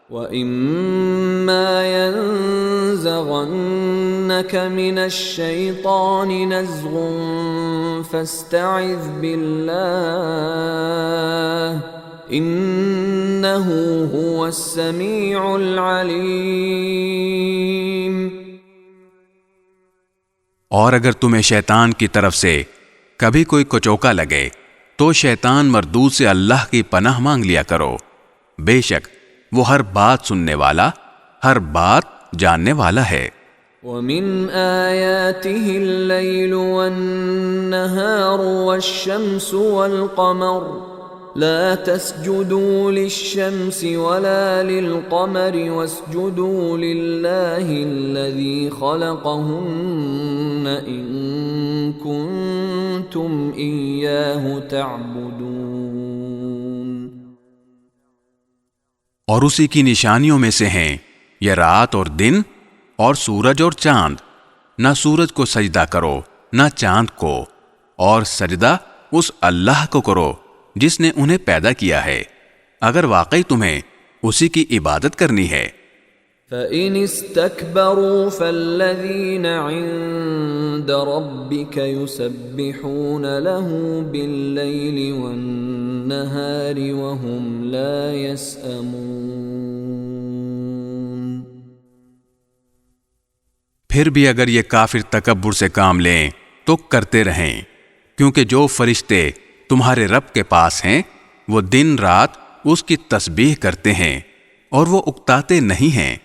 وَإِمَّا يَنزَغَنَّكَ مِنَ الشَّيْطَانِ نَزْغٌ فَاسْتَعِذْ بِاللَّهِ إِنَّهُ هُوَ السَّمِيعُ الْعَلِيمُ۔ اور اگر تمہیں شیطان کی طرف سے کبھی کوئی کچوکا لگے تو شیطان مردود سے اللہ کی پناہ مانگ لیا کرو، بے شک وہ ہر بات سننے والا، ہر بات جاننے والا ہے۔ وَمِنْ آيَاتِهِ اللَّيْلُ وَالنَّهَارُ وَالشَّمْسُ وَالْقَمَرُ لَا تَسْجُدُوا لِلشَّمْسِ وَلَا لِلْقَمَرِ وَاسْجُدُوا لِلَّهِ الَّذِي خَلَقَهُنَّ إِن كُنتُمْ إِيَّاهُ تَعْبُدُونَ۔ اور اسی کی نشانیوں میں سے ہیں یہ رات اور دن اور سورج اور چاند، نہ سورج کو سجدہ کرو نہ چاند کو، اور سجدہ اس اللہ کو کرو جس نے انہیں پیدا کیا ہے، اگر واقعی تمہیں اسی کی عبادت کرنی ہے۔ فَإِنِ اسْتَكْبَرُوا فَالَّذِينَ عِندَ رَبِّكَ يُسَبِّحُونَ لَهُ بِاللَّيْلِ وَالنَّهَارِ وَهُمْ لَا يَسْأَمُونَ۔ پھر بھی اگر یہ کافر تکبر سے کام لیں تو کرتے رہیں، کیونکہ جو فرشتے تمہارے رب کے پاس ہیں وہ دن رات اس کی تسبیح کرتے ہیں اور وہ اکتاتے نہیں ہیں۔